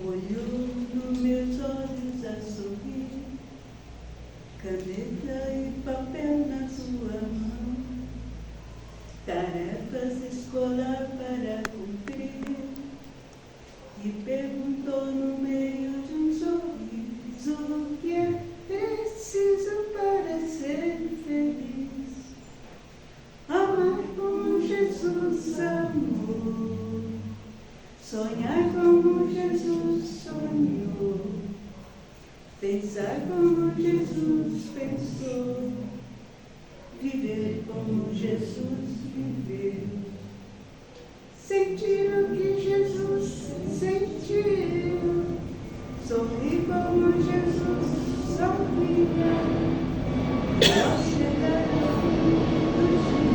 Olhou nos meus olhos a sorrir, caneta e papel na sua mão, tarefas escolar para cumprir, e perguntou no meio de um sorriso o que é preciso para ser feliz. Amar como Jesus amou, sonhar como Jesus sonhou, pensar como Jesus pensou, viver como Jesus viveu, sentir o que Jesus sentiu, sorrir como Jesus sorria, ao chegar ao fim dos dias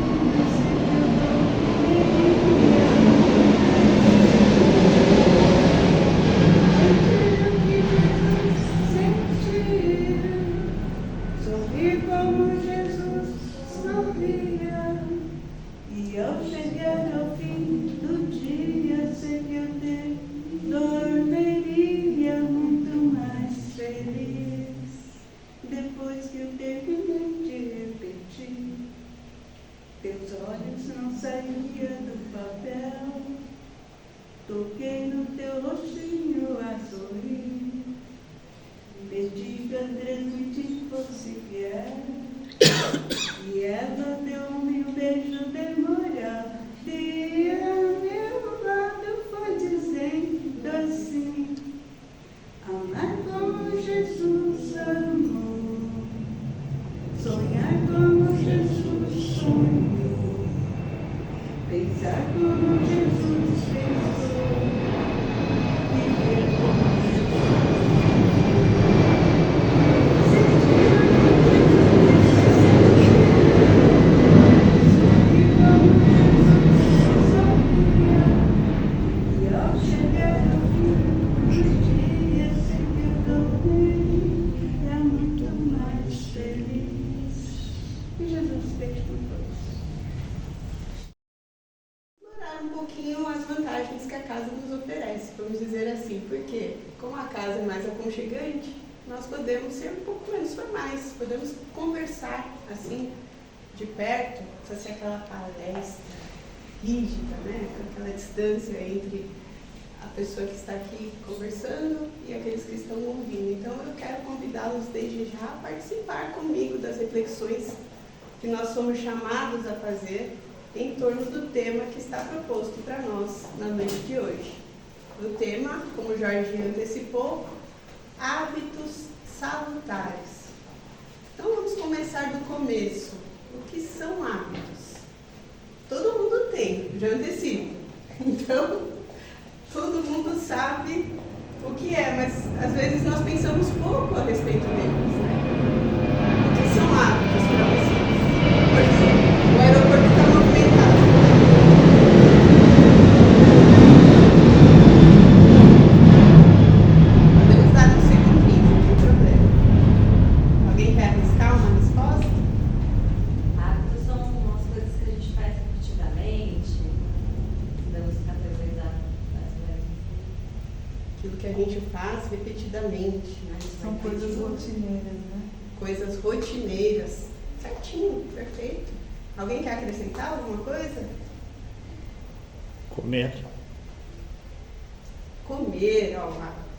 sorrir como Jesus sorria, e ao chegar ao fim do dia sei que eu dormiria muito mais feliz. Depois que eu terminei de repetir, teus olhos não saíam do papel, toquei no teu rostinho a sorrir, pedi que a transmitir fosse fiel, e ela deu-me um beijo memorial, e ao meu lado foi dizendo assim: amar como Jesus amou, sonhar como Jesus sonhou, pensar como Jesus pensou, viver como um pouquinho as vantagens que a casa nos oferece, vamos dizer assim, porque como a casa é mais aconchegante, nós podemos ser um pouco menos formais, podemos conversar assim, de perto, não precisa ser aquela palestra rígida, né? Aquela distância entre a pessoa que está aqui conversando e aqueles que estão ouvindo. Então eu quero convidá-los desde já a participar comigo das reflexões que nós somos chamados a fazer em torno do tema que está proposto para nós na noite de hoje. O tema, como o Jorge antecipou, hábitos salutares. Então vamos começar do começo. O que são hábitos? Todo mundo tem, já antecipo. Então, todo mundo sabe o que é, mas às vezes nós pensamos pouco a respeito deles, né? O que são hábitos para vocês? Por exemplo, o aeroporto está movimentado. Podemos dar um segundinho, não tem problema. Alguém quer arriscar uma resposta? Hábitos são as coisas que a gente faz repetidamente, damos categorizar mais ou menos. Aquilo que a gente faz repetidamente, né? são coisas rotineiras, né? Coisas rotineiras. Certinho, perfeito. Alguém quer acrescentar alguma coisa? Comer. Comer, ó,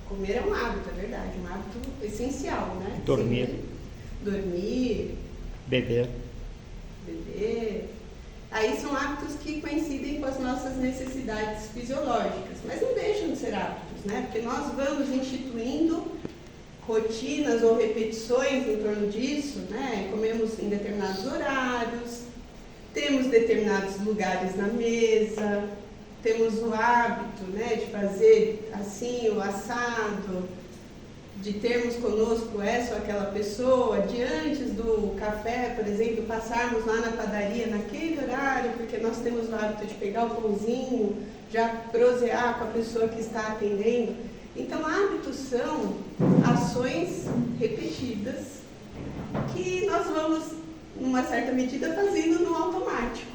comer é um hábito, é verdade, um hábito essencial, né? Dormir. Sim. Dormir, Beber. beber. Aí são hábitos que coincidem com as nossas necessidades fisiológicas, mas não deixam de ser hábitos, né? Porque nós vamos instituindo rotinas ou repetições em torno disso, né? Comemos em determinados horários, temos determinados lugares na mesa, temos o hábito, né, de fazer assim o assado, de termos conosco essa ou aquela pessoa, de antes do café, por exemplo, passarmos lá na padaria naquele horário, porque nós temos o hábito de pegar o pãozinho, já prosear com a pessoa que está atendendo. Então, hábitos são ações repetidas que nós vamos, numa certa medida, fazendo no automático.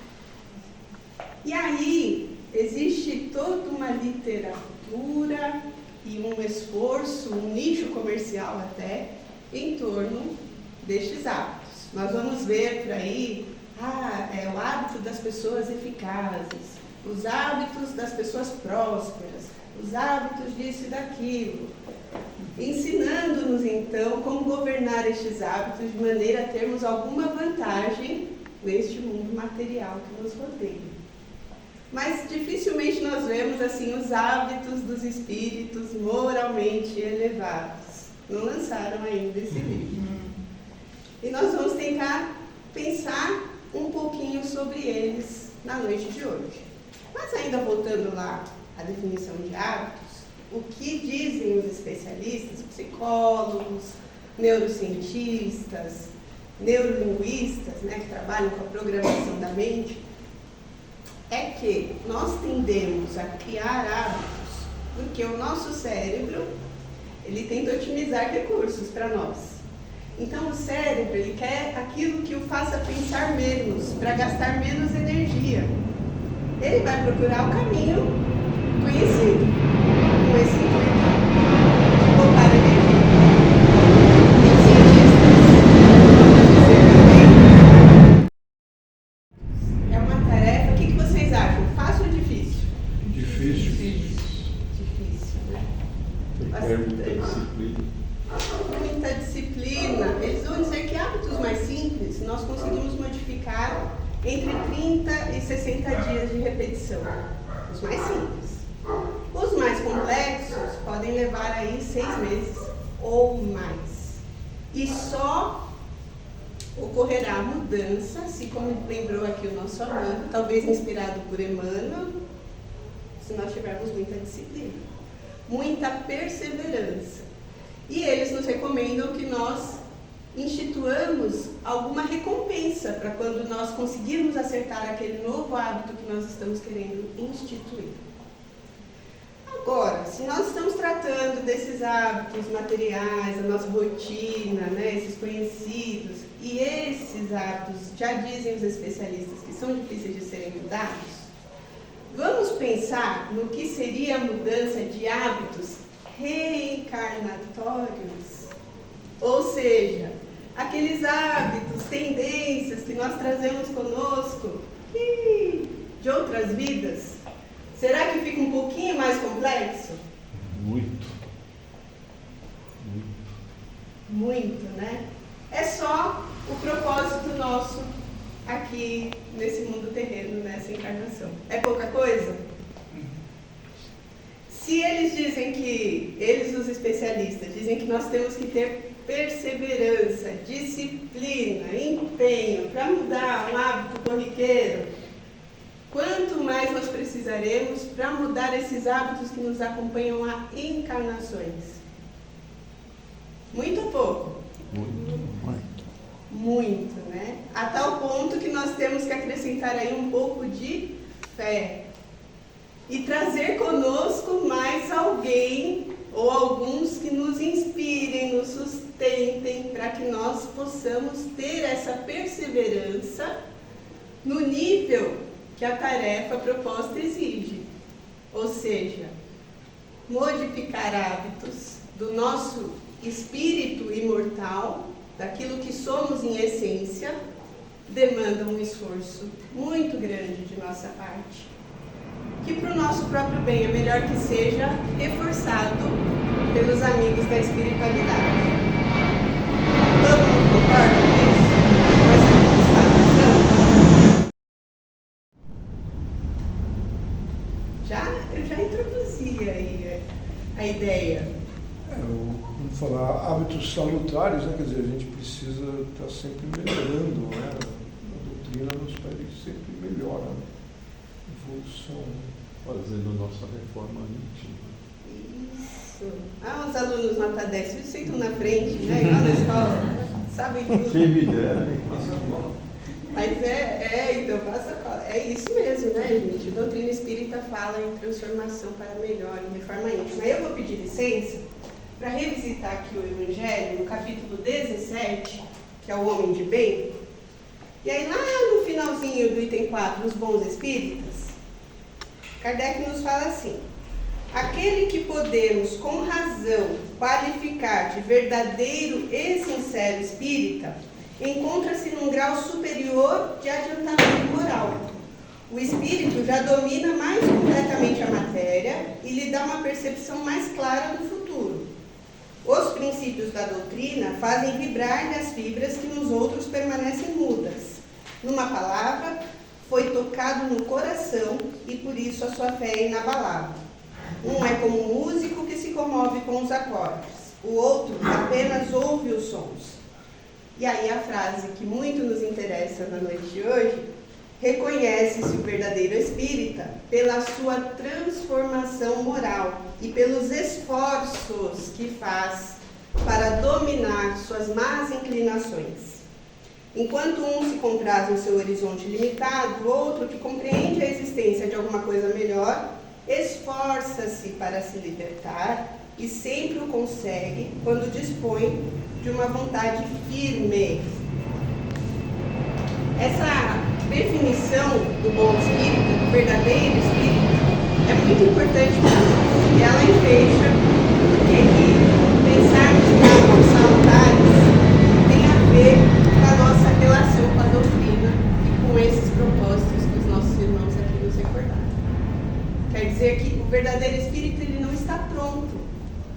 E aí, existe toda uma literatura e e um esforço, um nicho comercial até, em torno destes hábitos. Nós vamos ver por aí, o hábito das pessoas eficazes, os hábitos das pessoas prósperas, os hábitos disso e daquilo, ensinando-nos então como governar estes hábitos de maneira a termos alguma vantagem neste mundo material que nos rodeia. Mas dificilmente nós vemos assim os hábitos dos espíritos moralmente elevados. Não lançaram ainda esse livro. E nós vamos tentar pensar um pouquinho sobre eles na noite de hoje. Mas ainda voltando lá à definição de hábitos, o que dizem os especialistas, psicólogos, neurocientistas, neurolinguistas, que trabalham com a programação da mente, é que nós tendemos a criar hábitos porque o nosso cérebro, ele tenta otimizar recursos para nós. Então o cérebro, ele quer aquilo que o faça pensar menos, para gastar menos energia. Ele vai procurar o caminho conhecido, com esse intuito de poupar energia. Os cientistas é uma tarefa, o que vocês acham? Fácil ou difícil? Difícil. Difícil, né? Muita disciplina. Eles vão dizer que hábitos mais simples nós conseguimos modificar entre 30 e 60 dias de repetição. Os mais simples. Os mais complexos podem levar aí 6 meses ou mais. E só ocorrerá mudança, se como lembrou aqui o nosso amigo, talvez inspirado por Emmanuel, se nós tivermos muita disciplina, muita perseverança. E eles nos recomendam que nós instituamos alguma recompensa para quando nós conseguirmos acertar aquele novo hábito que nós estamos querendo instituir. Agora, se nós estamos tratando desses hábitos materiais, a nossa rotina, esses conhecidos, e esses hábitos, já dizem os especialistas, que são difíceis de serem mudados, vamos pensar no que seria a mudança de hábitos reencarnatórios, ou seja, aqueles hábitos, tendências que nós trazemos conosco de outras vidas. Será que fica um pouquinho mais complexo? Muito. Muito, né? É só o propósito nosso aqui nesse mundo terreno, nessa encarnação. É pouca coisa? Se eles dizem que, os especialistas, dizem que nós temos que ter perseverança, disciplina, empenho para mudar um hábito corriqueiro, quanto mais nós precisaremos para mudar esses hábitos que nos acompanham há encarnações? Muito ou pouco? Muito, né? A tal ponto que nós temos que acrescentar aí um pouco de fé. E trazer conosco mais alguém ou alguns que nos inspirem, nos sustentem, para que nós possamos ter essa perseverança no nível que a tarefa proposta exige. Ou seja, modificar hábitos do nosso espírito imortal, daquilo que somos em essência, demanda um esforço muito grande de nossa parte. Que para o nosso próprio bem é melhor que seja reforçado pelos amigos da espiritualidade. Todo mundo concorda com isso? Eu já introduzi aí a ideia. Vamos falar hábitos salutares, quer dizer, a gente precisa estar sempre melhorando, A doutrina nos pede que sempre melhora, evolução. Fazendo nossa reforma íntima. Isso. Os alunos nota 10, eles sentam na frente, igual na escola, sabem tudo. Quem me dera, hein? Mas então, é isso mesmo, gente? A doutrina espírita fala em transformação para melhor, em reforma íntima. Aí eu vou pedir licença para revisitar aqui o Evangelho, no capítulo 17, que é o Homem de Bem. E aí lá no finalzinho do item 4, os bons espíritas, Kardec nos fala assim: Aquele que podemos, com razão, qualificar de verdadeiro e sincero espírita, encontra-se num grau superior de adiantamento moral. O espírito já domina mais completamente a matéria e lhe dá uma percepção mais clara do futuro. Os princípios da doutrina fazem vibrar-lhe as fibras que nos outros permanecem mudas. Numa palavra, foi tocado no coração e por isso a sua fé é inabalável. Um é como um músico que se comove com os acordes, o outro apenas ouve os sons. E aí a frase que muito nos interessa na noite de hoje: reconhece-se o verdadeiro espírita pela sua transformação moral e pelos esforços que faz para dominar suas más inclinações. Enquanto um se compraz no seu horizonte limitado, o outro, que compreende a existência de alguma coisa melhor, esforça-se para se libertar e sempre o consegue quando dispõe de uma vontade firme. Essa definição do bom espírito, do verdadeiro espírito, é muito importante para nós. E ela enfecha porque pensarmos em hábitos salutares tem a ver com a nossa relação com a doutrina e com esses propósitos que os nossos irmãos aqui nos recordaram. Quer dizer que o verdadeiro espírito ele não está pronto.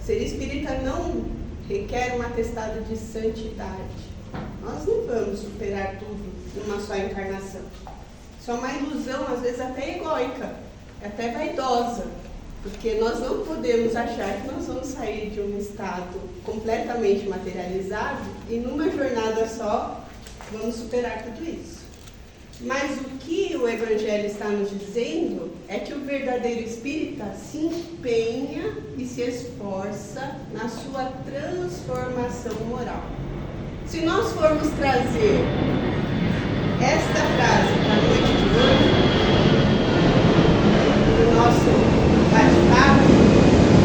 Ser espírita não requer um atestado de santidade. Nós não vamos superar tudo numa só encarnação. Isso é uma ilusão, às vezes até egóica, até vaidosa, porque nós não podemos achar que nós vamos sair de um estado completamente materializado e numa jornada só vamos superar tudo isso. Mas o que o Evangelho está nos dizendo é que o verdadeiro espírita se empenha e se esforça na sua transformação moral. Se nós formos trazer esta frase para a noite de hoje, no nosso bate-papo,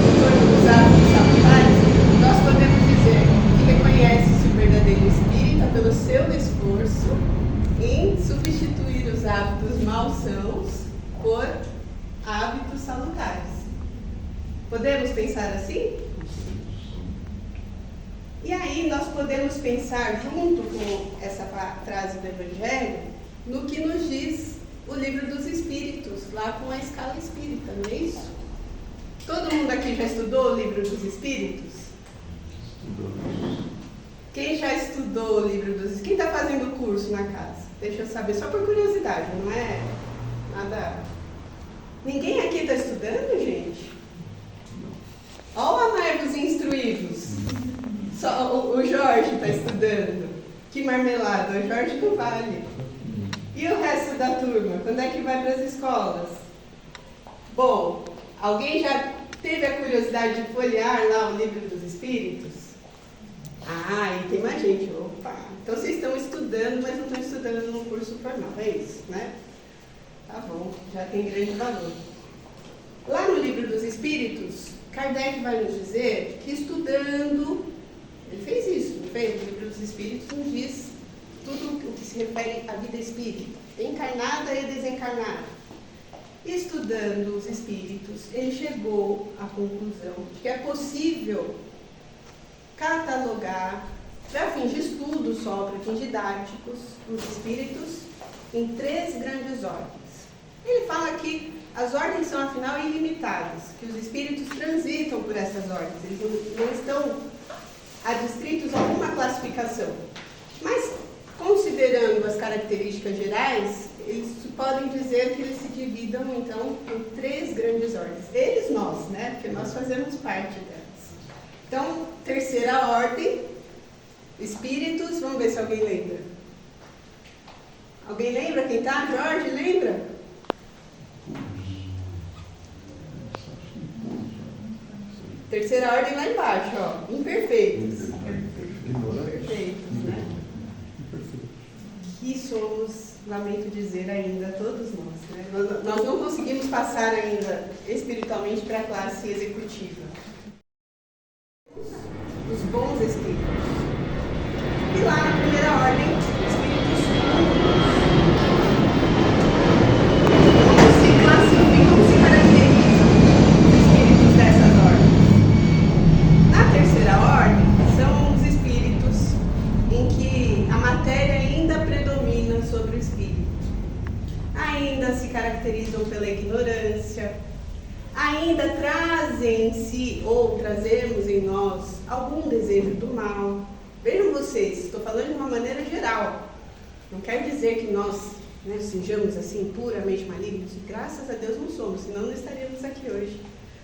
em torno dos hábitos salutares, nós podemos dizer que reconhece-se o verdadeiro espírita pelo seu esforço em substituir os hábitos malsãos por hábitos salutares. Podemos pensar assim? E aí nós podemos pensar, junto com essa frase do Evangelho, no que nos diz o Livro dos Espíritos, lá com a escala espírita, não é isso? Todo mundo aqui já estudou o Livro dos Espíritos? Quem já estudou o Livro dos Espíritos? Quem está fazendo o curso na casa? Deixa eu saber, só por curiosidade, não é nada... Ninguém aqui está estudando, gente? Olha o amargos instruídos. Só o Jorge está estudando. Que marmelada, o Jorge não vale. E o resto da turma? Quando é que vai para as escolas? Bom, alguém já teve a curiosidade de folhear lá o Livro dos Espíritos? Ah, e tem mais gente. Opa! Então vocês estão estudando, mas não estão estudando num curso formal, é isso, né? Tá bom, já tem grande valor. Lá no Livro dos Espíritos, Kardec vai nos dizer que estudando, ele fez isso, não fez? O Livro dos Espíritos nos diz tudo o que se refere à vida espírita, encarnada e desencarnada. Estudando os espíritos, ele chegou à conclusão de que é possível catalogar, para fins de estudo só, para fins didáticos, os espíritos em 3 grandes ordens. Ele fala que as ordens são, afinal, ilimitadas, que os espíritos transitam por essas ordens, eles não estão adstritos a alguma classificação. Mas, considerando as características gerais, eles podem dizer que eles se dividam, então, em 3 grandes ordens. Eles, nós, né? Porque nós fazemos parte delas. Então, terceira ordem, espíritos, vamos ver se alguém lembra. Alguém lembra quem tá? Jorge, lembra? Terceira ordem lá embaixo, ó, imperfeitos. Imperfeitos, né? Que somos, lamento dizer ainda, todos nós, né? Nós não conseguimos passar ainda espiritualmente para a classe executiva. Os bons espíritos. E lá na primeira ordem, espíritos puros. Como se classificam, como se caracterizam os espíritos caracterizam pela ignorância, ainda trazem em si ou trazemos em nós algum desejo do mal. Vejam vocês, estou falando de uma maneira geral. Não quer dizer que nós sejamos assim puramente malignos, e graças a Deus não somos, senão não estaríamos aqui hoje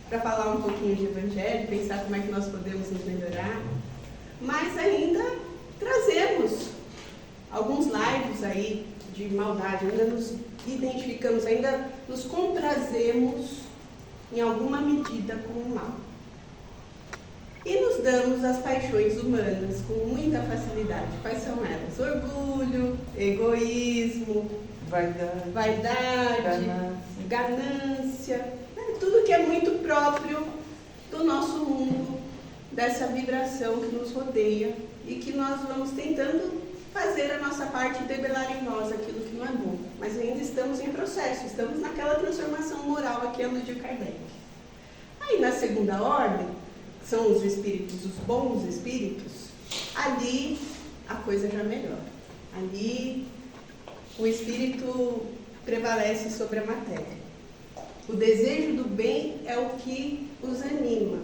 para falar um pouquinho de evangelho, pensar como é que nós podemos nos melhorar. Mas ainda trazemos alguns laivos aí de maldade, ainda nos identificamos, ainda nos comprazemos em alguma medida com o mal. E nos damos as paixões humanas com muita facilidade. Quais são elas? Orgulho, egoísmo, vaidade, ganância, né? Tudo que é muito próprio do nosso mundo, dessa vibração que nos rodeia e que nós vamos tentando fazer a nossa parte e debelar em nós aquilo que não é bom. Mas ainda estamos em processo, estamos naquela transformação moral aqui no de Kardec. Aí na segunda ordem, que são os espíritos, os bons espíritos, ali a coisa já melhora. Ali o espírito prevalece sobre a matéria. O desejo do bem é o que os anima.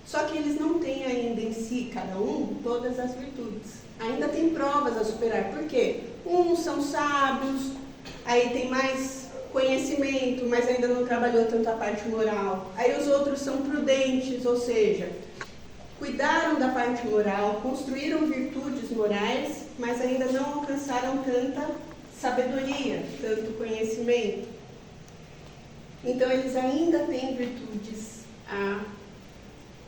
Só que eles não têm ainda em si, cada um, todas as virtudes. Ainda tem provas a superar. Por quê? Uns são sábios, aí tem mais conhecimento, mas ainda não trabalhou tanto a parte moral. Aí os outros são prudentes, ou seja, cuidaram da parte moral, construíram virtudes morais, mas ainda não alcançaram tanta sabedoria, tanto conhecimento. Então eles ainda têm virtudes a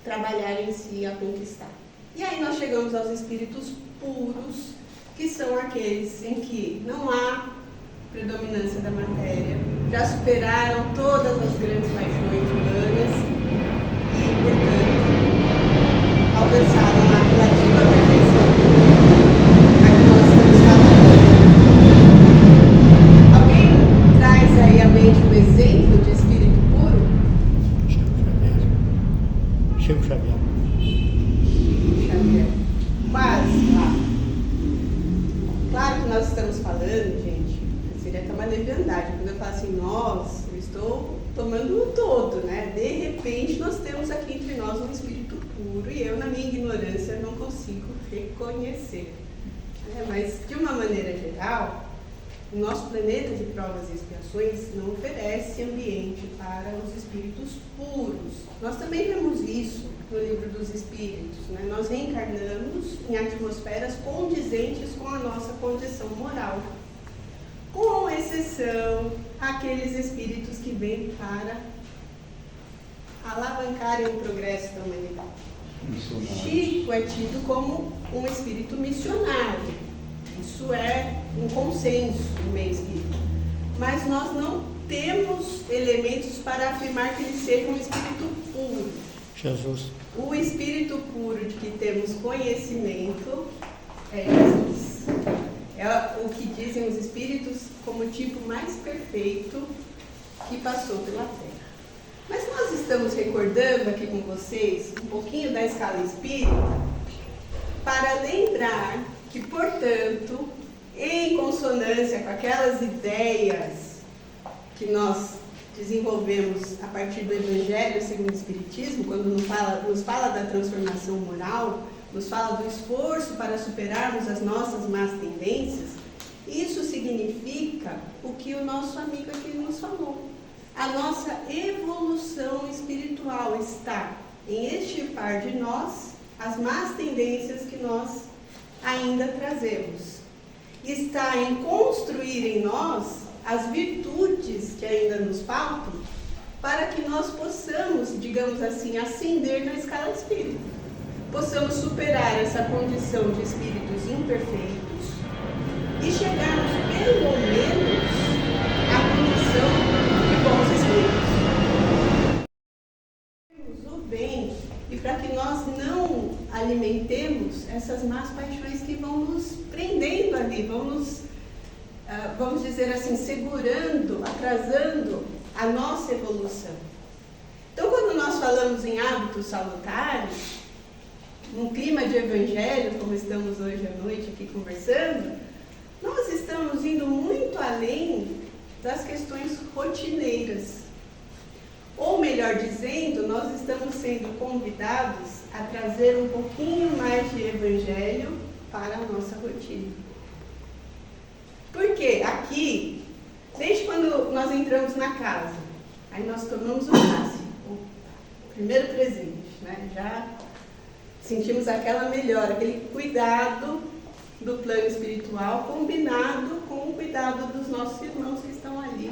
trabalhar em si, a conquistar. E aí nós chegamos aos espíritos puros, que são aqueles em que não há predominância da matéria, já superaram todas as grandes paixões humanas e, portanto, alcançaram a relativa perfeição. Aqui nós estamos falando. Alguém traz aí à mente um exemplo de espírito puro? Chico Xavier. Xavier. Quase lá. Claro que nós estamos falando, gente, seria até uma leviandade. Quando eu falo assim, nós, eu estou tomando um todo, né? De repente nós temos aqui entre nós um espírito puro e eu, na minha ignorância, não consigo reconhecer. Mas, de uma maneira geral, o nosso planeta de provas e expiações não oferece ambiente para os espíritos puros. Nós também vemos isso no Livro dos Espíritos, né? Nós reencarnamos em atmosferas condizentes com a nossa condição moral, com exceção àqueles espíritos que vêm para alavancarem o progresso da humanidade. Chico é tido como um espírito missionário. Isso é um consenso no meio espírita. Mas nós não temos elementos para afirmar que ele seja um espírito puro. Jesus. O espírito puro de que temos conhecimento é Jesus. É o que dizem os espíritos como o tipo mais perfeito que passou pela Terra. Mas nós estamos recordando aqui com vocês um pouquinho da escala espírita para lembrar que, portanto, em consonância com aquelas ideias que nós desenvolvemos a partir do Evangelho segundo o Espiritismo, quando nos fala da transformação moral, nos fala do esforço para superarmos as nossas más tendências, isso significa o que o nosso amigo aqui nos falou. A nossa evolução espiritual está em extirpar de nós as más tendências que nós ainda trazemos. Está em construir em nós as virtudes que ainda nos faltam para que nós possamos, digamos assim, ascender na escala espírita. Possamos superar essa condição de espíritos imperfeitos e chegarmos pelo menos à condição de bons espíritos. O bem, e para que nós não alimentemos essas más paixões que vão nos prendendo ali, vão nos, vamos dizer assim, segurando, atrasando a nossa evolução. Então, quando nós falamos em hábitos salutares, num clima de evangelho, como estamos hoje à noite aqui conversando, nós estamos indo muito além das questões rotineiras. Ou melhor dizendo, nós estamos sendo convidados a trazer um pouquinho mais de evangelho para a nossa rotina. Porque aqui, desde quando nós entramos na casa, aí nós tomamos o passe, o primeiro presente, né? Já sentimos aquela melhora, aquele cuidado do plano espiritual combinado com o cuidado dos nossos irmãos que estão ali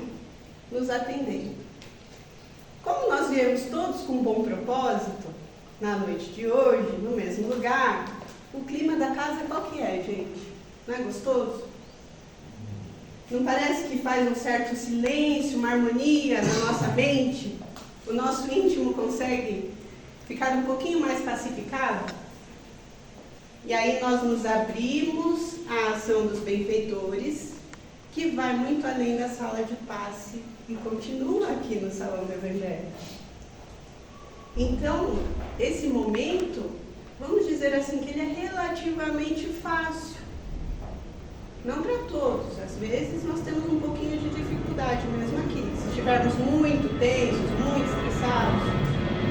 nos atendendo. Como nós viemos todos com um bom propósito, na noite de hoje, no mesmo lugar, o clima da casa qual que é, gente? Não é gostoso? Não parece que faz um certo silêncio, uma harmonia na nossa mente? O nosso íntimo consegue ficar um pouquinho mais pacificado? E aí nós nos abrimos à ação dos benfeitores, que vai muito além da sala de passe e continua aqui no Salão do Evangelho. Então, esse momento, vamos dizer assim, que ele é relativamente fácil. Não para todos. Às vezes nós temos um pouquinho de dificuldade mesmo aqui. Se estivermos muito tensos, muito estressados,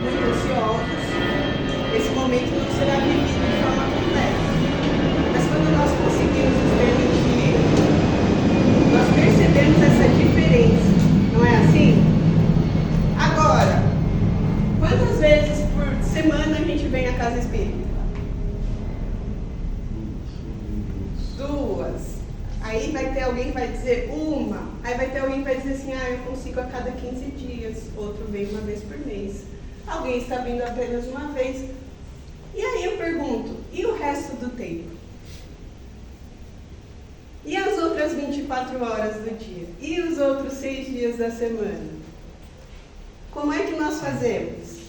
muito ansiosos, esse momento não será vivido de forma completa. Mas quando nós conseguimos nos permitir, nós percebemos essa diferença. Não é assim? Agora, quantas vezes por semana a gente vem à casa espírita? 2. Aí vai ter alguém que vai dizer 1. Aí vai ter alguém que vai dizer assim, eu consigo a cada 15 dias. Outro vem uma vez por mês. Alguém está vindo apenas uma vez. E aí eu pergunto, e o resto do tempo? E as outras 24 horas do dia? E os outros 6 dias da semana? Como é que nós fazemos?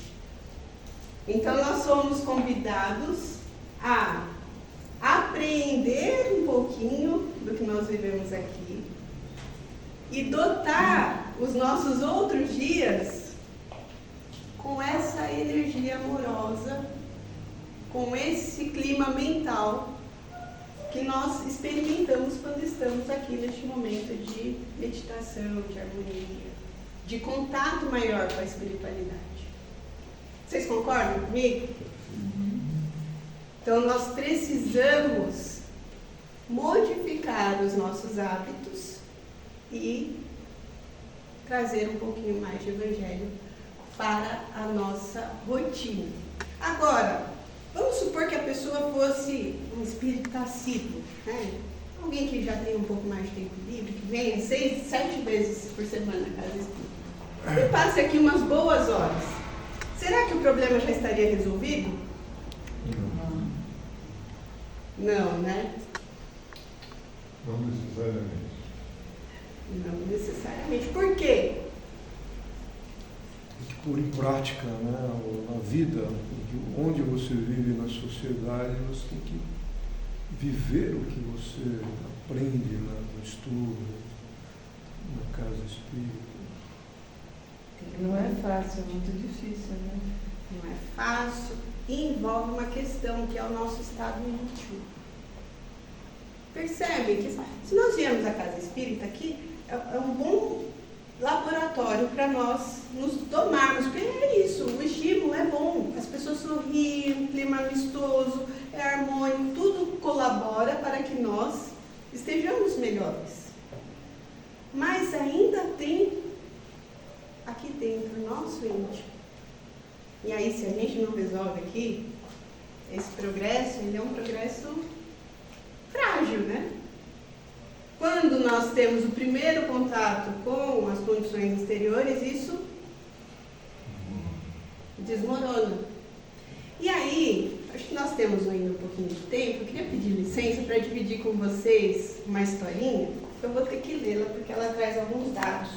Então, nós somos convidados a apreender um pouquinho do que nós vivemos aqui e dotar os nossos outros dias com essa energia amorosa, com esse clima mental que nós experimentamos quando estamos aqui neste momento de meditação, de harmonia, de contato maior com a espiritualidade. Vocês concordam comigo? Então nós precisamos modificar os nossos hábitos e trazer um pouquinho mais de evangelho para a nossa rotina. Agora, vamos supor que a pessoa fosse um espírito assíduo, né? Alguém que já tem um pouco mais de tempo livre, que venha 6, 7 vezes por semana na casa espírita, e passe aqui umas boas horas. Será que o problema já estaria resolvido? Não, né? Não necessariamente. Não necessariamente. Por quê? Tem que pôr em prática, né? Na vida, onde você vive na sociedade, você tem que viver o que você aprende no estudo, na casa espírita. Não é fácil, é muito difícil, né? Não é fácil e envolve uma questão que é o nosso estado íntimo. Percebem que se nós viemos à casa espírita aqui, é um bom laboratório para nós nos tomarmos, porque é isso, o estímulo é bom, as pessoas sorriem, o clima amistoso, é harmônico, tudo colabora para que nós estejamos melhores. Mas ainda tem aqui dentro o nosso íntimo. E aí, se a gente não resolve aqui, esse progresso, ele é um progresso frágil, né? Quando nós temos o primeiro contato com as condições exteriores, isso desmorona. E aí, acho que nós temos ainda um pouquinho de tempo, eu queria pedir licença para dividir com vocês uma historinha, eu vou ter que lê-la porque ela traz alguns dados.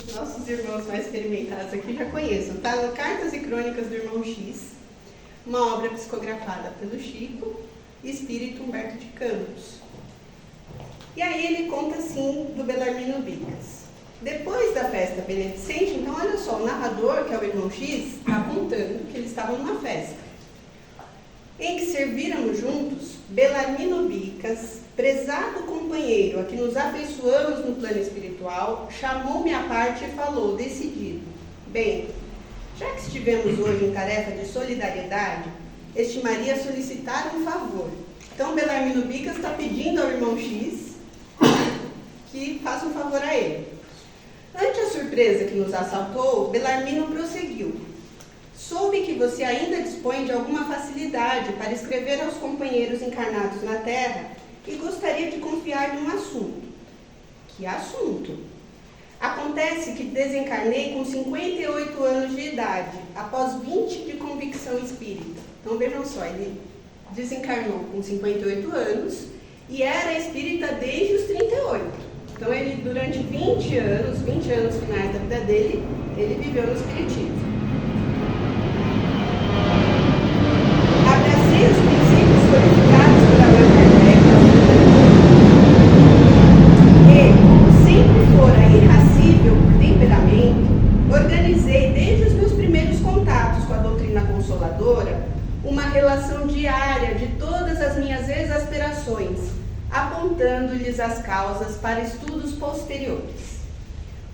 Os nossos irmãos mais experimentados aqui já conhecem, tá? Cartas e Crônicas do Irmão X, uma obra psicografada pelo Chico, Espírito Humberto de Campos. E aí ele conta assim do Belarmino Bicas. Depois da festa beneficente, então olha só, o narrador, que é o Irmão X, está contando que eles estavam numa festa em que serviram juntos Belarmino Bicas, prezado companheiro a que nos afeiçoamos no plano espiritual, chamou-me à parte e falou, decidido: bem, já que estivemos hoje em tarefa de solidariedade, estimaria solicitar um favor. Então, Belarmino Bicas está pedindo ao irmão X que faça um favor a ele. Ante a surpresa que nos assaltou, Belarmino prosseguiu: soube que você ainda dispõe de alguma facilidade para escrever aos companheiros encarnados na Terra e gostaria de confiar-lhe um assunto. Que assunto? Acontece que desencarnei com 58 anos de idade, após 20 de convicção espírita. Então vejam só, ele desencarnou com 58 anos e era espírita desde os 38. Então ele, durante 20 anos finais da vida dele, ele viveu no espiritismo. Abracei os princípios codificados por Allan Kardec e, como sempre fora irracível por temperamento, organizei desde os meus primeiros contatos com a doutrina consoladora uma relação diária de todas as minhas exasperações, apontando-lhes as causas para estudos posteriores.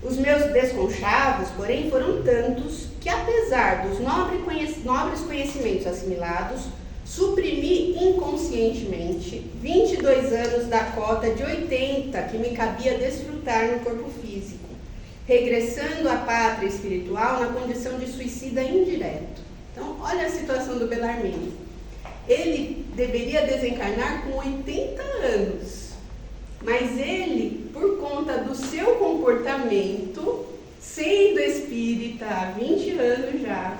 Os meus desconchavos, porém, foram tantos que, apesar dos nobres conhecimentos assimilados, suprimi inconscientemente 22 anos da cota de 80 que me cabia desfrutar no corpo físico, regressando à pátria espiritual na condição de suicida indireto. Então, olha a situação do Belarmino. Ele deveria desencarnar com 80 anos, mas ele, por conta do seu comportamento, sendo espírita há 20 anos já,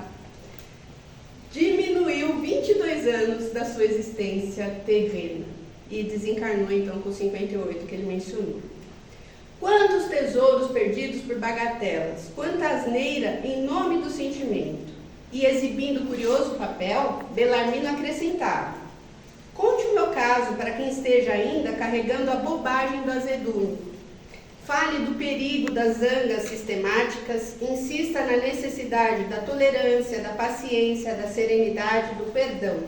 diminuiu 22 anos da sua existência terrena e desencarnou então com 58, que ele mencionou. Quantos tesouros perdidos por bagatelas, quanta asneira em nome do sentimento. E exibindo curioso papel, Belarmino acrescentava: conte o meu caso para quem esteja ainda carregando a bobagem do azedume. Fale do perigo das zangas sistemáticas, insista na necessidade da tolerância, da paciência, da serenidade, do perdão.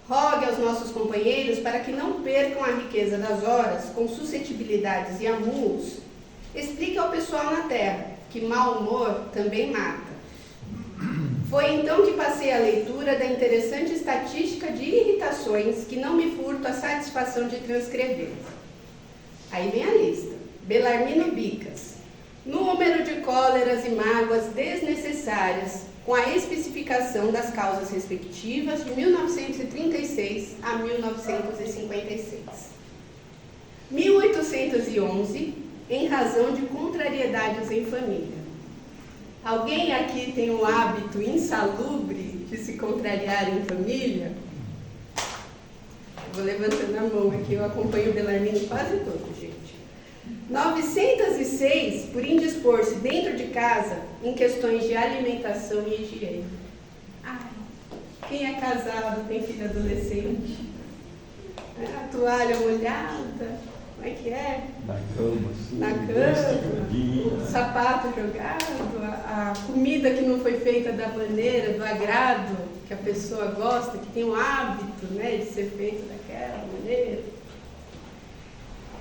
Rogue aos nossos companheiros para que não percam a riqueza das horas com suscetibilidades e amuos. Explique ao pessoal na Terra que mau humor também mata. Foi então que passei a leitura da interessante estatística de irritações que não me furto a satisfação de transcrever. Aí vem a lista. Belarmino Bicas. Número de cóleras e mágoas desnecessárias, com a especificação das causas respectivas de 1936 a 1956. 1811, em razão de contrariedades em família. Alguém aqui tem um hábito insalubre de se contrariar em família? Vou levantando a mão aqui, eu acompanho o Belarmino quase todo, gente. 906 por indispor-se dentro de casa em questões de alimentação e higiene. Ai, quem é casado, tem filho adolescente, a toalha molhada, como é que é? Na cama, sim. Na cama, o sapato jogado, a comida que não foi feita da maneira, do agrado que a pessoa gosta, que tem o hábito, né, de ser feito daquela maneira.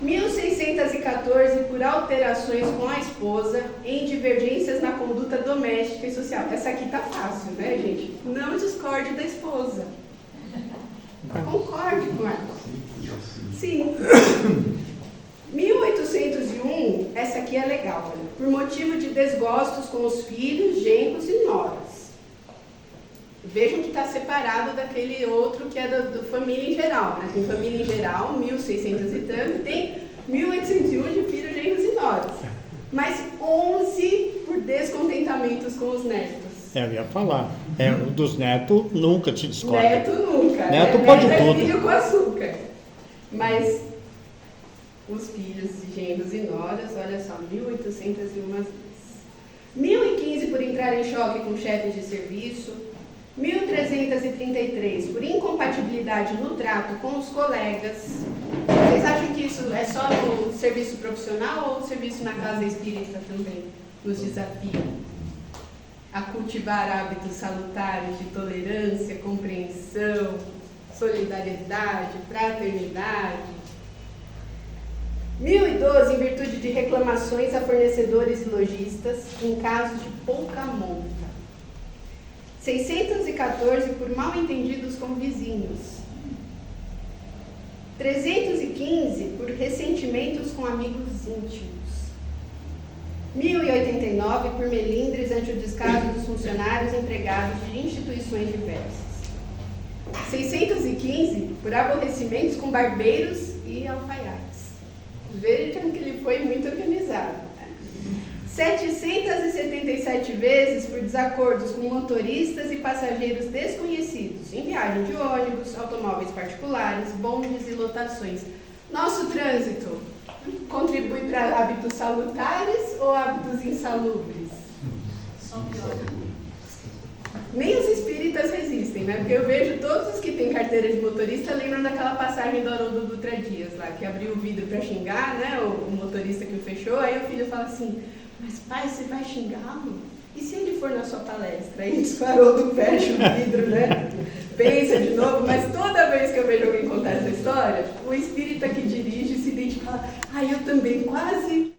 1614 por alterações com a esposa em divergências na conduta doméstica e social. Essa aqui tá fácil, né, gente? Não discorde da esposa. Concorde com ela. Sim. 1801, essa aqui é legal, olha. Por motivo de desgostos com os filhos, genros e noras. Vejam que está separado daquele outro que é da família em geral, né? Tem família em geral, 1600 e tanto, tem 1801 de filhos, genros e noras. Mas 11 por descontentamentos com os netos. Eu ia falar. O dos netos nunca te discorda. Neto nunca. Neto né? pode Neto tudo. É filho com açúcar. Mas os filhos, genros e noras, olha só, 1801 vezes. 1015 por entrar em choque com chefes de serviço. 1333 por incompatibilidade no trato com os colegas. Vocês acham que isso é só no serviço profissional ou no serviço na casa espírita também nos desafia a cultivar hábitos salutares de tolerância, compreensão, solidariedade, fraternidade? 1012, em virtude de reclamações a fornecedores e lojistas em casos de pouca monta. 614, por mal entendidos com vizinhos. 315, por ressentimentos com amigos íntimos. 1089, por melindres ante o descaso dos funcionários e empregados de instituições diversas. 615, por aborrecimentos com barbeiros e alfaiates. Vejam que ele foi muito organizado. 777 vezes por desacordos com motoristas e passageiros desconhecidos em viagem de ônibus, automóveis particulares, bondes e lotações. Nosso trânsito contribui para hábitos salutares ou hábitos insalubres? Só pior. Nem os espíritas resistem, né? Porque eu vejo todos os que têm carteira de motorista lembram daquela passagem do Haroldo Dutra Dias lá, que abriu o vidro para xingar, né? O motorista que o fechou, aí o filho fala assim: mas pai, você vai xingá-lo? E se ele for na sua palestra? Aí o Haroldo fecha o vidro, né? Pensa de novo, mas toda vez que eu vejo alguém contar essa história, o espírita que dirige se identifica e fala: eu também quase.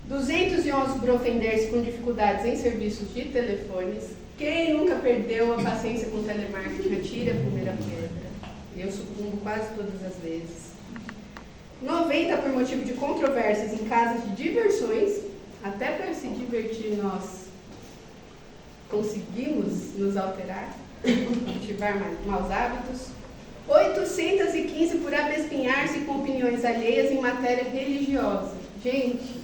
211 por ofender-se com dificuldades em serviços de telefones. Quem nunca perdeu a paciência com telemarketing, atire a primeira pedra. Eu sucumbo quase todas as vezes. 90 por motivo de controvérsias em casas de diversões. Até para se divertir nós conseguimos nos alterar, cultivar maus hábitos. 815 por abespinhar-se com opiniões alheias em matéria religiosa. Gente,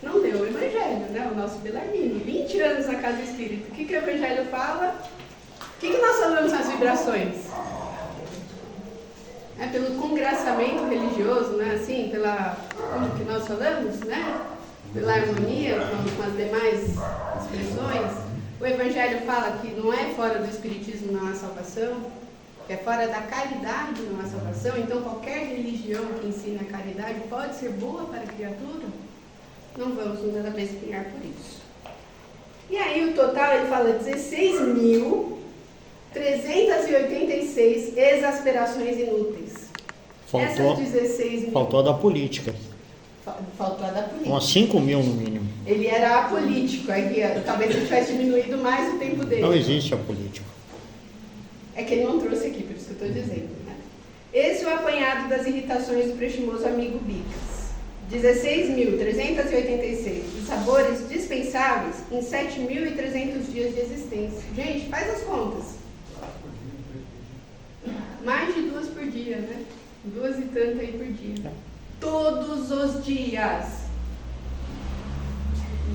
não leu o Evangelho, né? O nosso Belarmino. 20 anos na casa espírita. O que o Evangelho fala? O que nós falamos nas vibrações? É pelo congraçamento religioso, né? Assim, como que nós falamos, né? Pela harmonia com as demais expressões. O Evangelho fala que não é fora do espiritismo não há salvação, que é fora da caridade não há salvação. Então qualquer religião que ensine a caridade pode ser boa para a criatura. Não vamos nos abestinhar por isso. E aí o total ele fala 16.386 exasperações inúteis. Essas 16 mil. Faltou a da política. Faltou a da política. Umas 5 mil no mínimo. Ele era apolítico, talvez ele tivesse diminuído mais o tempo dele. Não existe a política. É que ele não trouxe aqui, por isso que eu estou dizendo. Né? Esse é o apanhado das irritações do prestimoso amigo Bicas. 16.386 de sabores dispensáveis em 7.300 dias de existência. Gente, faz as contas. Mais de 2 por dia, né? 2 e tanto aí por dia. Todos os dias.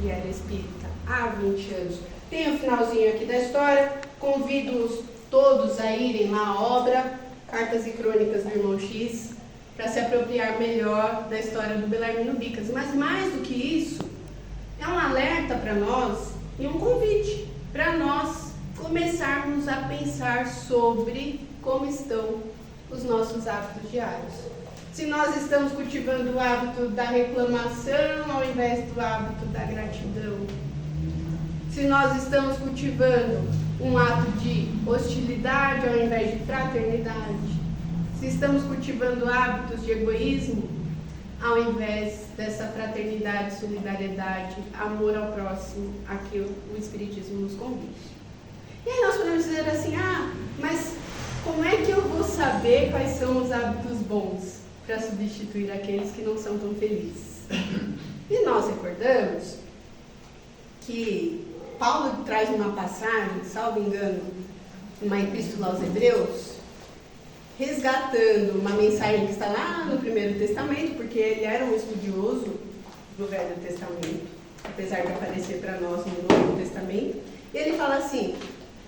E era espírita há 20 anos. Tem o finalzinho aqui da história. Convido-os todos a irem lá à obra Cartas e Crônicas do Irmão X, para se apropriar melhor da história do Belarmino Bicas. Mas mais do que isso, é um alerta para nós e um convite para nós começarmos a pensar sobre como estão os nossos hábitos diários. Se nós estamos cultivando o hábito da reclamação ao invés do hábito da gratidão. Se nós estamos cultivando um ato de hostilidade ao invés de fraternidade. Se estamos cultivando hábitos de egoísmo, ao invés dessa fraternidade, solidariedade, amor ao próximo, a que o Espiritismo nos convide. E aí nós podemos dizer assim, mas como é que eu vou saber quais são os hábitos bons para substituir aqueles que não são tão felizes? E nós recordamos que Paulo traz uma passagem, salvo engano, uma epístola aos Hebreus, resgatando uma mensagem que está lá no Primeiro Testamento, porque ele era um estudioso do Velho Testamento, apesar de aparecer para nós no Novo Testamento. E ele fala assim,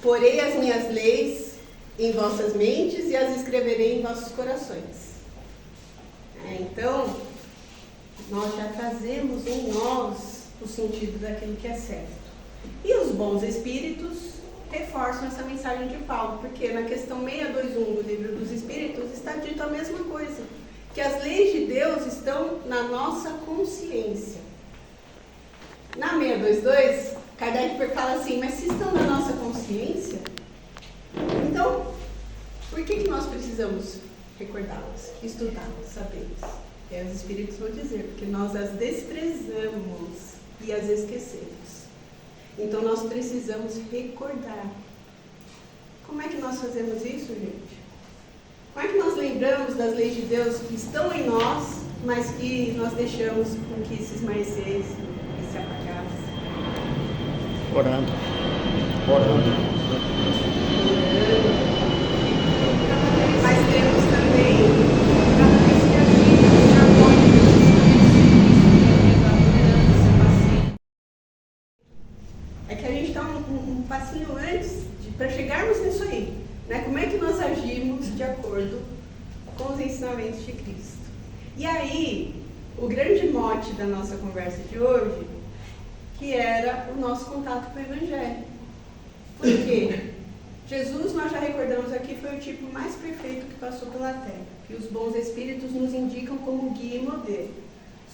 porei as minhas leis em vossas mentes e as escreverei em vossos corações. Então, nós já trazemos em nós o sentido daquilo que é certo. E os bons espíritos reforçam essa mensagem de Paulo, porque na questão 621 do Livro dos Espíritos está dito a mesma coisa, que as leis de Deus estão na nossa consciência. Na 622, Kardec fala assim, mas se estão na nossa consciência, então, por que nós precisamos recordá-las, estudá-las, sabê-las? Os Espíritos vão dizer, porque nós as desprezamos e as esquecemos. Então nós precisamos recordar. Como é que nós fazemos isso, gente? Como é que nós lembramos das leis de Deus que estão em nós, mas que nós deixamos com que se esmaecesse e se apagasse? Orando. Orando. Mas temos também, cada vez que a gente acorda, é que a gente está um passinho antes para chegarmos nisso aí, né? Como é que nós agimos de acordo com os ensinamentos de Cristo? E aí, o grande mote da nossa conversa de hoje, que era o nosso contato com o Evangelho. Por quê? Jesus, nós já recordamos aqui, foi o tipo mais perfeito que passou pela Terra, que os bons espíritos nos indicam como guia e modelo.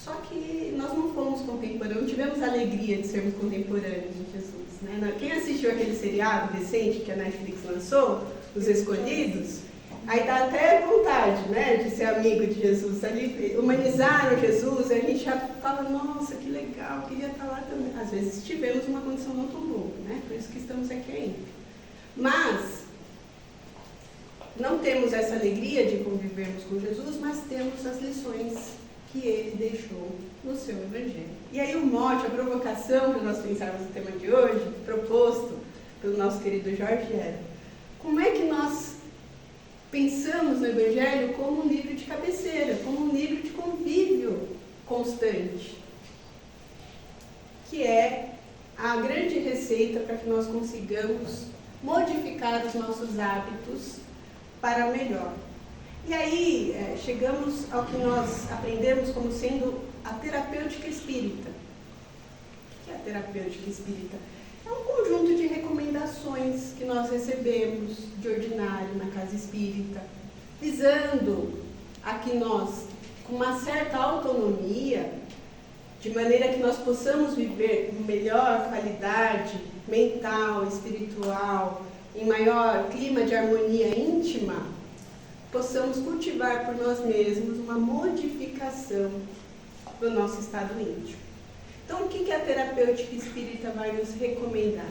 Só que nós não fomos contemporâneos, não tivemos a alegria de sermos contemporâneos de Jesus, né? Quem assistiu aquele seriado recente que a Netflix lançou, Os Escolhidos, aí dá até vontade, né, de ser amigo de Jesus. Ali humanizaram Jesus, a gente já fala, nossa, que legal, queria estar lá também. Às vezes tivemos uma condição não tão boa, né? Por isso que estamos aqui ainda. Mas não temos essa alegria de convivermos com Jesus, mas temos as lições que ele deixou no seu Evangelho. E aí o mote, a provocação para nós pensarmos no tema de hoje, proposto pelo nosso querido Jorge, era: como é que nós pensamos no Evangelho como um livro de cabeceira, como um livro de convívio constante, que é a grande receita para que nós consigamos modificar os nossos hábitos para melhor. E aí chegamos ao que nós aprendemos como sendo a terapêutica espírita. O que é a terapêutica espírita? É um conjunto de recomendações que nós recebemos de ordinário na casa espírita, visando a que nós, com uma certa autonomia, de maneira que nós possamos viver com melhor qualidade mental, espiritual, em maior clima de harmonia íntima, possamos cultivar por nós mesmos uma modificação do nosso estado íntimo. Então, o que a terapêutica espírita vai nos recomendar?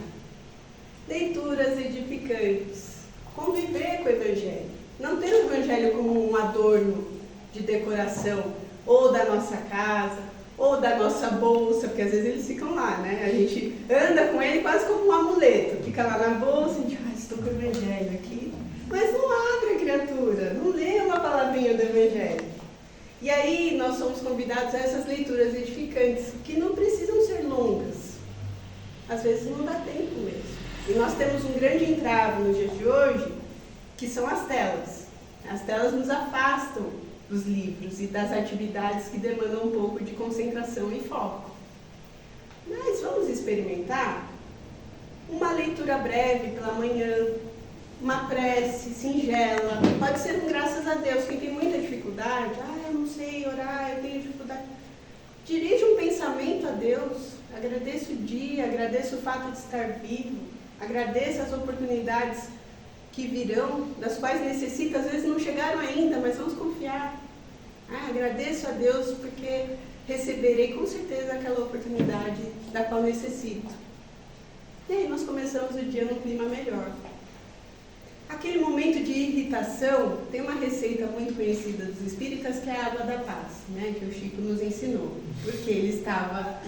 Leituras edificantes, conviver com o Evangelho, não ter o Evangelho como um adorno de decoração, ou da nossa casa, ou da nossa bolsa, porque às vezes eles ficam lá, né? A gente anda com ele quase como um amuleto, fica lá na bolsa, a gente, estou com o Evangelho aqui, mas não abre a criatura, não lê uma palavrinha do Evangelho. E aí nós somos convidados a essas leituras edificantes, que não precisam ser longas, às vezes não dá tempo mesmo. E nós temos um grande entrave nos dias de hoje, que são as telas. As telas nos afastam dos livros e das atividades que demandam um pouco de concentração e foco. Mas vamos experimentar uma leitura breve pela manhã, uma prece singela, pode ser um graças a Deus. Quem tem muita dificuldade, eu não sei orar, eu tenho dificuldade, dirige um pensamento a Deus, agradeça o dia, agradeça o fato de estar vivo, agradeça as oportunidades que virão, das quais necessita, às vezes não chegaram ainda, mas vamos confiar. Agradeço a Deus porque receberei com certeza aquela oportunidade da qual necessito. E aí nós começamos o dia num clima melhor. Aquele momento de irritação, tem uma receita muito conhecida dos espíritas, que é a água da paz, né, que o Chico nos ensinou, porque ele estava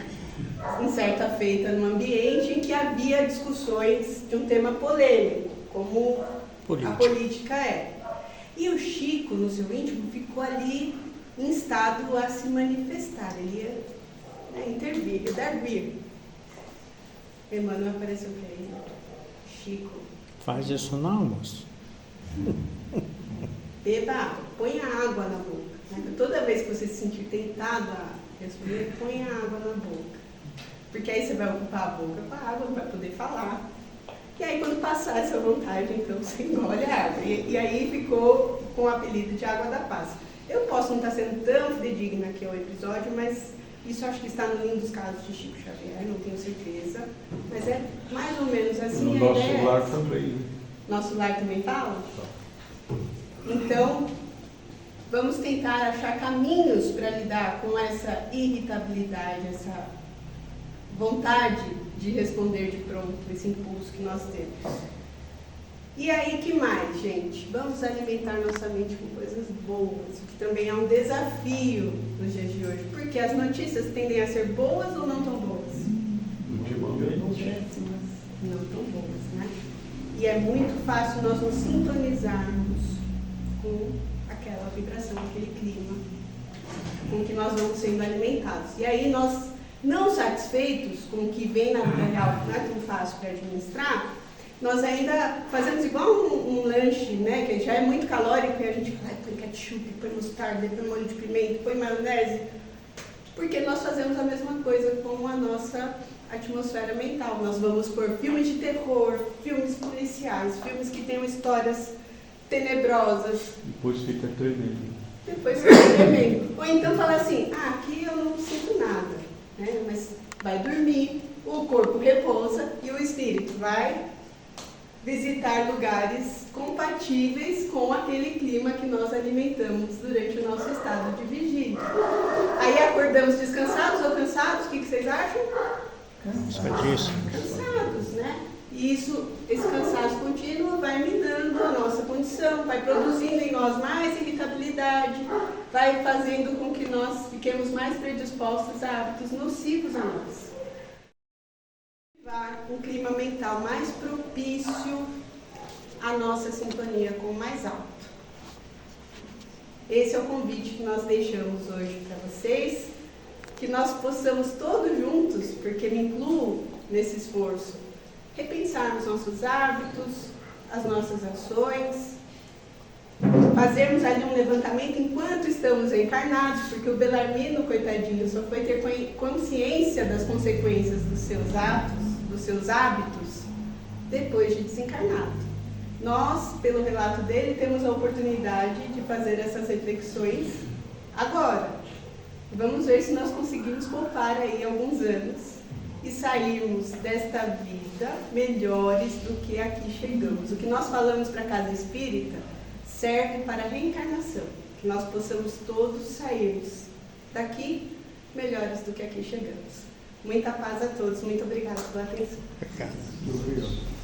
em certa feita num ambiente em que havia discussões de um tema polêmico, como a política é. E o Chico, no seu íntimo, ficou ali em estado a se manifestar, ele ia intervir, ia dar vir. Emmanuel apareceu para ele, Chico, faz isso não, moço. beba água, põe a água na boca. Né? Toda vez que você se sentir tentado a responder, põe a água na boca. Porque aí você vai ocupar a boca com a água, não vai poder falar. E aí quando passar essa vontade, então você engole a água. E aí ficou com o apelido de água da paz. Eu posso não estar sendo tão fidedigna aqui ao episódio, mas isso acho que está no livro dos casos de Chico Xavier, não tenho certeza. Mas é mais ou menos assim. No nosso lar também. Nosso lar também fala? Então, vamos tentar achar caminhos para lidar com essa irritabilidade, essa vontade de responder de pronto, esse impulso que nós temos. E aí, que mais, gente? Vamos alimentar nossa mente com coisas boas, o que também é um desafio nos dias de hoje, porque as notícias tendem a ser boas ou não tão boas? Ultimamente. Péssimas, não tão boas, né? E é muito fácil nós nos sintonizarmos com aquela vibração, aquele clima com que nós vamos sendo alimentados. E aí nós, não satisfeitos com o que vem na vida real, que não é tão fácil para administrar, nós ainda fazemos igual um lanche, né, que já é muito calórico, e a gente põe ketchup, põe mostarda, põe molho de pimenta, põe maionese, porque nós fazemos a mesma coisa com a nossa atmosfera mental. Nós vamos por filmes de terror, filmes policiais, filmes que tenham histórias tenebrosas. Depois fica tremendo. Depois fica tremendo. Ou então fala assim, aqui eu não sinto nada, né? Mas vai dormir, o corpo repousa e o espírito vai visitar lugares compatíveis com aquele clima que nós alimentamos durante o nosso estado de vigília. Aí acordamos descansados ou cansados, o que vocês acham? Cansadíssimo. Cansados, né? E esse cansaço contínuo vai minando a nossa condição, vai produzindo em nós mais irritabilidade, vai fazendo com que nós fiquemos mais predispostos a hábitos nocivos a nós. Um clima mental mais propício à nossa sintonia com o mais alto. Esse é o convite que nós deixamos hoje para vocês, que nós possamos todos juntos, porque me incluo nesse esforço, repensarmos nossos hábitos, as nossas ações, fazermos ali um levantamento enquanto estamos encarnados, porque o Belarmino, coitadinho, só foi ter consciência das consequências dos seus atos, dos seus hábitos, depois de desencarnado. Nós, pelo relato dele, temos a oportunidade de fazer essas reflexões agora. Vamos ver se nós conseguimos poupar aí alguns anos e sairmos desta vida melhores do que aqui chegamos. O que nós falamos para a Casa Espírita serve para a reencarnação, que nós possamos todos sairmos daqui melhores do que aqui chegamos. Muita paz a todos, muito obrigada pela atenção. Obrigado. Muito obrigado.